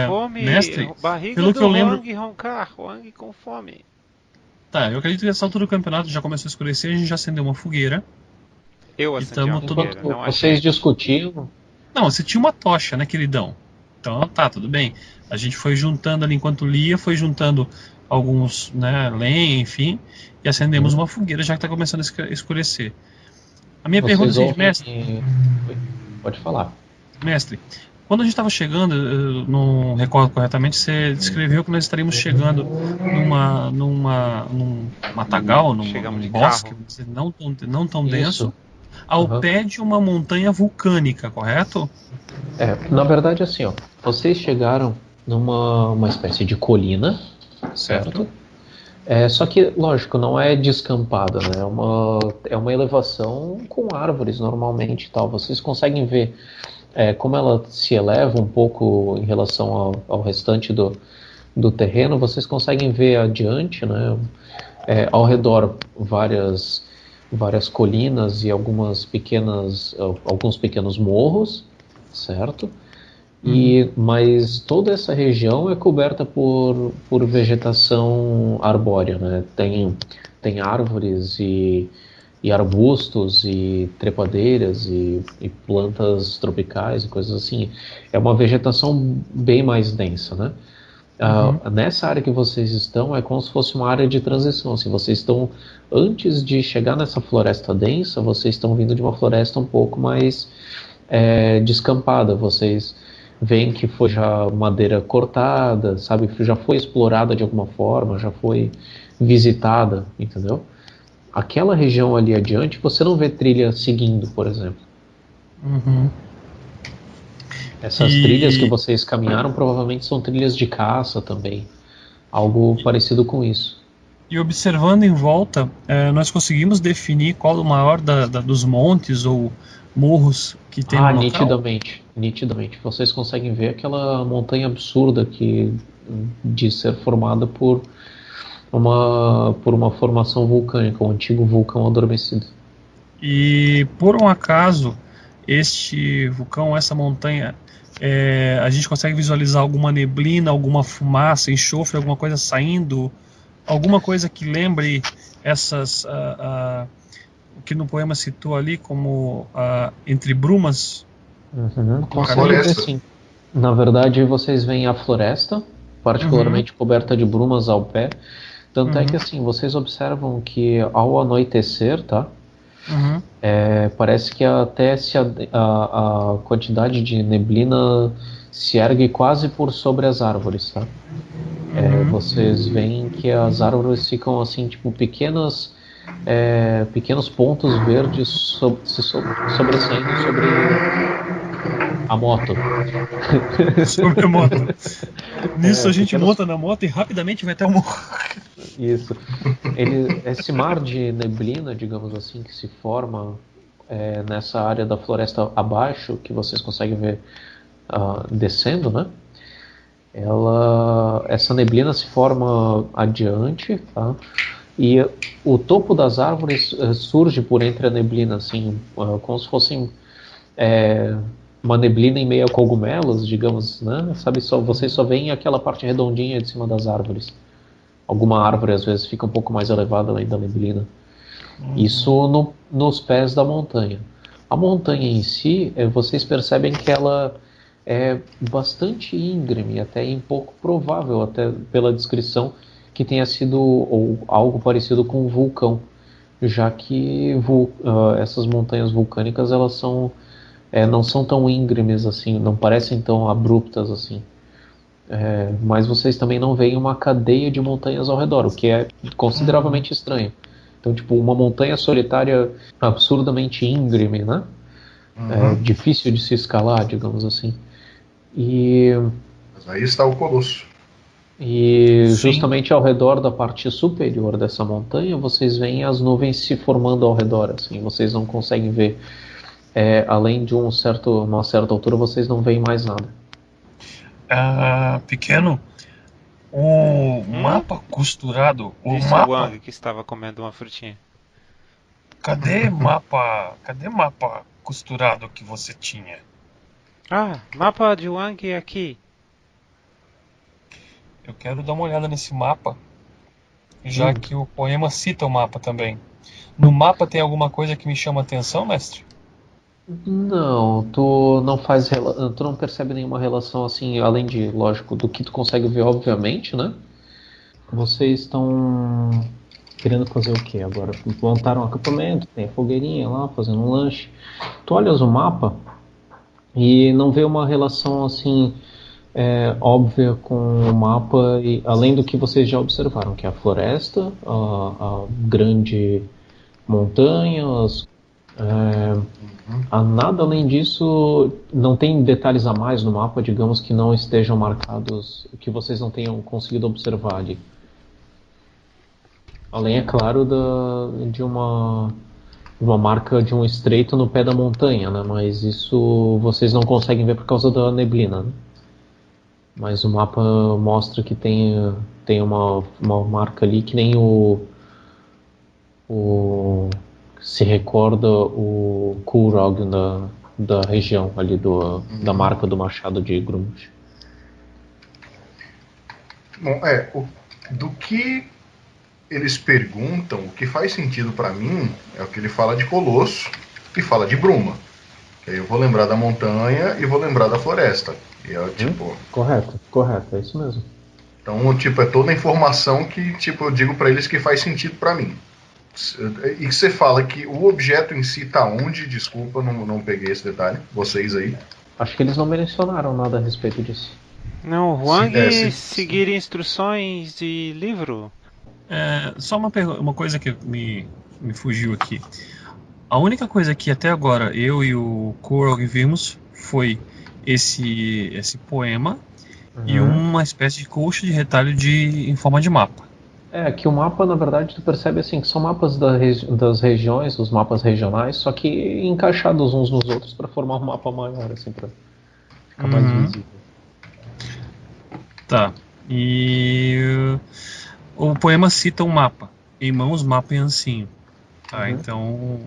fome, mestre, barriga pelo do que eu lembro, Huang roncar, Huang com fome. Tá, eu acredito que nessa altura do campeonato já começou a escurecer, a gente já acendeu uma fogueira. Eu acendi uma fogueira, não achei. Vocês discutiam? Não, você tinha uma tocha, né, queridão? Então tá, tudo bem. A gente foi juntando ali enquanto lia, foi juntando alguns, né, lenha, enfim, e acendemos uma fogueira já que tá começando a escurecer. A minha pergunta é, mestre... Pode falar. Mestre, Quando a gente estava chegando, eu não recordo corretamente, você descreveu que nós estaríamos chegando num matagal, Chegamos num de bosque, carro. não tão denso, Isso. ao Aham. pé de uma montanha vulcânica, correto? Na verdade, assim, ó, vocês chegaram numa uma espécie de colina, Certo. certo? Só que, lógico, não é descampada, né? É uma elevação com árvores normalmente e tal. Vocês conseguem ver como ela se eleva um pouco em relação ao restante do terreno, vocês conseguem ver adiante, né? Ao redor várias colinas e alguns pequenos morros, certo? Mas toda essa região é coberta por vegetação arbórea, né? Tem árvores e arbustos e trepadeiras e plantas tropicais e coisas assim. É uma vegetação bem mais densa, né? Nessa área que vocês estão é como se fosse uma área de transição. Se vocês estão antes de chegar nessa floresta densa, vocês estão vindo de uma floresta um pouco mais descampada. Vocês veem que foi já madeira cortada, sabe? Já foi explorada de alguma forma, já foi visitada, entendeu? Aquela região ali adiante, você não vê trilha seguindo, por exemplo. Uhum. Essas trilhas que vocês caminharam provavelmente são trilhas de caça também. Algo parecido com isso. E observando em volta, nós conseguimos definir qual o maior dos montes ou morros que tem no local? Nitidamente. Nitidamente. Vocês conseguem ver aquela montanha absurda que diz ser formada por uma formação vulcânica, um antigo vulcão adormecido. E por um acaso, este vulcão, essa montanha, a gente consegue visualizar alguma neblina, alguma fumaça, enxofre, alguma coisa saindo, alguma coisa que lembre essas, o que no poema citou ali como entre brumas? Conseguem ver sim. Na verdade, vocês veem a floresta, particularmente coberta de brumas ao pé. Tanto é que assim, vocês observam que ao anoitecer, tá? Parece que até a quantidade de neblina se ergue quase por sobre as árvores, tá? Vocês veem que as árvores ficam assim, tipo, pequenos pontos verdes sobressaindo sobre a moto. Sobre a moto. Nisso a gente monta na moto e rapidamente vai até o morro. Isso. Esse mar de neblina, digamos assim, que se forma nessa área da floresta abaixo, que vocês conseguem ver descendo, né? Essa neblina se forma adiante, tá? E o topo das árvores surge por entre a neblina, assim, como se fossem uma neblina em meio a cogumelos, digamos, né? Sabe, vocês só veem aquela parte redondinha de cima das árvores. Alguma árvore às vezes fica um pouco mais elevada além da neblina. Isso nos pés da montanha. A montanha em si, vocês percebem que ela é bastante íngreme, até pouco provável, até pela descrição, que tenha sido ou algo parecido com um vulcão, já que essas montanhas vulcânicas elas não são tão íngremes assim, não parecem tão abruptas assim. Mas vocês também não veem uma cadeia de montanhas ao redor, o que é consideravelmente estranho. Então, tipo, uma montanha solitária absurdamente íngreme, né? Difícil de se escalar, digamos assim. Mas aí está o Colosso. E justamente ao redor da parte superior dessa montanha, vocês veem as nuvens se formando ao redor, assim, vocês não conseguem ver. Além de uma certa altura, vocês não veem mais nada. Pequeno, o mapa costurado, Disse o Wang que estava comendo uma frutinha. Cadê mapa costurado que você tinha? Mapa de Wang aqui. Eu quero dar uma olhada nesse mapa, já que o poema cita o mapa também. No mapa tem alguma coisa que me chama a atenção, mestre? Não, tu não percebe nenhuma relação assim, além de, lógico, do que tu consegue ver, obviamente, né? Vocês estão querendo fazer o que agora? Montaram um acampamento, tem a fogueirinha lá, fazendo um lanche. Tu olhas o mapa e não vê uma relação assim óbvia com o mapa, e, além do que vocês já observaram, que é a floresta, a grande montanha, nada além disso, não tem detalhes a mais no mapa, digamos, que não estejam marcados, que vocês não tenham conseguido observar ali. Além, é claro, de uma marca de um estreito no pé da montanha, né? Mas isso vocês não conseguem ver por causa da neblina, né? Mas o mapa mostra que tem uma marca ali que nem se recorda o Kulrog da região ali da marca do machado de Grumsh. Bom, do que eles perguntam, o que faz sentido para mim é o que ele fala de Colosso e fala de Bruma. Que aí eu vou lembrar da montanha e vou lembrar da floresta. E é tipo. Correto, é isso mesmo. Então, tipo, é toda a informação que, tipo, eu digo para eles que faz sentido para mim. E que você fala que o objeto em si tá onde? Desculpa, não peguei esse detalhe. Vocês aí. Acho que eles não mencionaram nada a respeito disso. Não, o Huang seguir instruções de livro. Só uma coisa que me fugiu aqui. A única coisa que até agora eu e o Kulrog vimos foi esse poema e uma espécie de colcha de retalho em forma de mapa. Que o mapa, na verdade, tu percebe assim que são mapas das regiões, os mapas regionais, só que encaixados uns nos outros para formar um mapa maior, assim, para ficar mais visível. Tá. E o poema cita um mapa. Em mãos, mapa em ancinho. Tá, então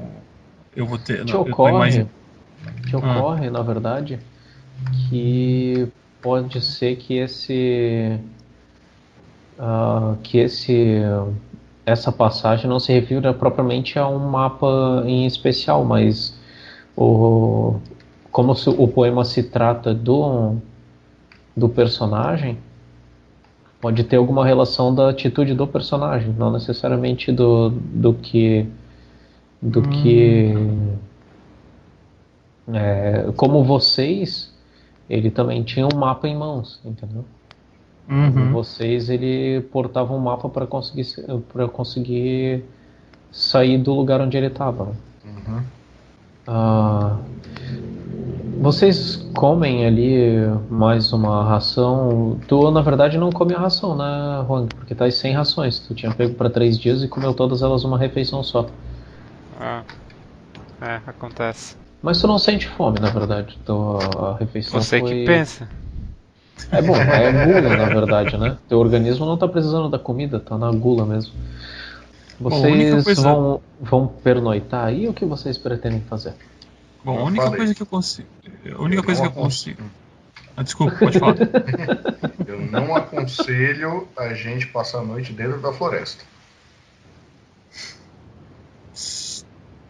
eu vou ter. Te ocorre, na verdade, que pode ser que essa passagem não se refira propriamente a um mapa em especial, mas como o poema se trata do personagem, pode ter alguma relação da atitude do personagem, não necessariamente do que como vocês, ele também tinha um mapa em mãos, entendeu? Vocês, ele portava um mapa para conseguir sair do lugar onde ele estava. Vocês comem ali mais uma ração. Tu, na verdade, não come a ração, né, Huang? Porque tá sem rações. Tu tinha pego para 3 dias e comeu todas elas numa refeição só. Acontece. Mas tu não sente fome, na verdade. Então, a refeição Você que pensa. É gula, na verdade, né? Teu organismo não tá precisando da comida, tá na gula mesmo. Vocês vão pernoitar aí ou o que vocês pretendem fazer? Bom, a única coisa que eu consigo. Desculpa, pode falar. Eu não aconselho a gente passar a noite dentro da floresta.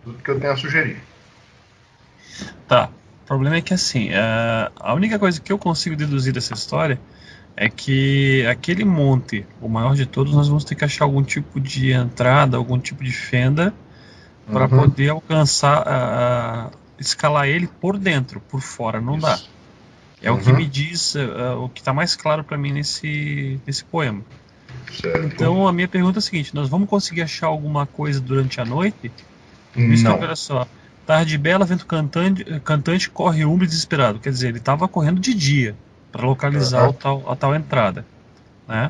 Tudo que eu tenho a sugerir. Tá. O problema é que assim, a única coisa que eu consigo deduzir dessa história é que aquele monte, o maior de todos, nós vamos ter que achar algum tipo de entrada, algum tipo de fenda para poder alcançar, escalar ele por dentro, por fora não dá. É o que me diz, o que está mais claro para mim nesse poema. Certo. Então a minha pergunta é a seguinte: nós vamos conseguir achar alguma coisa durante a noite? Não. Olha só. Tarde bela, vento cantante, corre úmido e desesperado. Quer dizer, ele estava correndo de dia para localizar a tal entrada, né?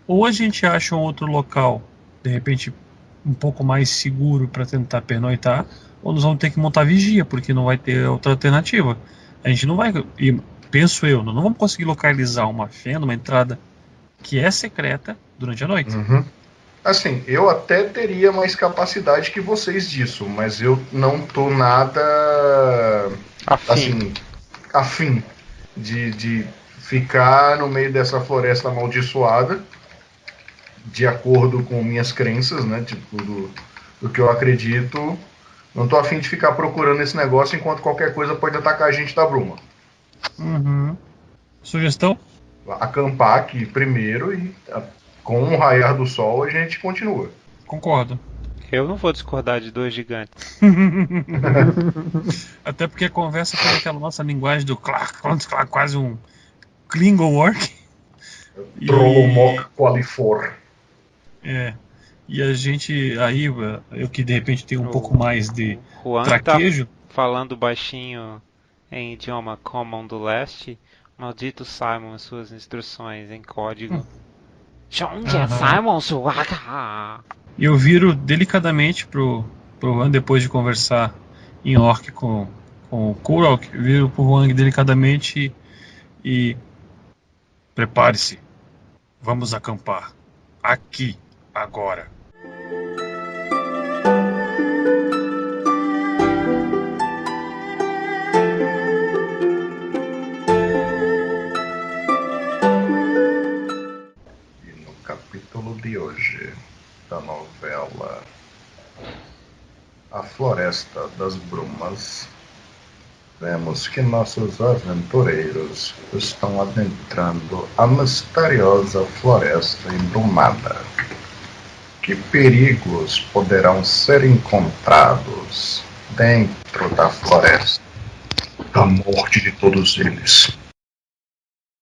Ou a gente acha um outro local, de repente, um pouco mais seguro para tentar pernoitar, ou nós vamos ter que montar vigia, porque não vai ter outra alternativa. A gente não vai, penso eu, não vamos conseguir localizar uma fenda, uma entrada que é secreta durante a noite. Assim, eu até teria mais capacidade que vocês disso, mas eu não tô nada afim de ficar no meio dessa floresta amaldiçoada, de acordo com minhas crenças, né? Tipo, do que eu acredito. Não tô afim de ficar procurando esse negócio enquanto qualquer coisa pode atacar a gente da Bruma. Sugestão? Acampar aqui primeiro e com o raiar do sol a gente continua. Concordo. Eu não vou discordar de dois gigantes. Até porque a conversa foi aquela nossa linguagem do quase um Klingon Orc. Trollomok Qualifor. E a gente, aí, eu que de repente tenho um pouco mais de Juan traquejo. Tá falando baixinho em idioma Common do Leste. Maldito Simon, suas instruções em código. Simon Suaka. Eu viro delicadamente pro Juan depois de conversar em Orc com o Kurok. Viro pro Juan delicadamente e prepare-se. Vamos acampar. Aqui, agora. E no capítulo de hoje da novela A Floresta das Brumas, vemos que nossos aventureiros estão adentrando a misteriosa floresta embrumada. Que perigos poderão ser encontrados dentro da floresta? A morte de todos eles.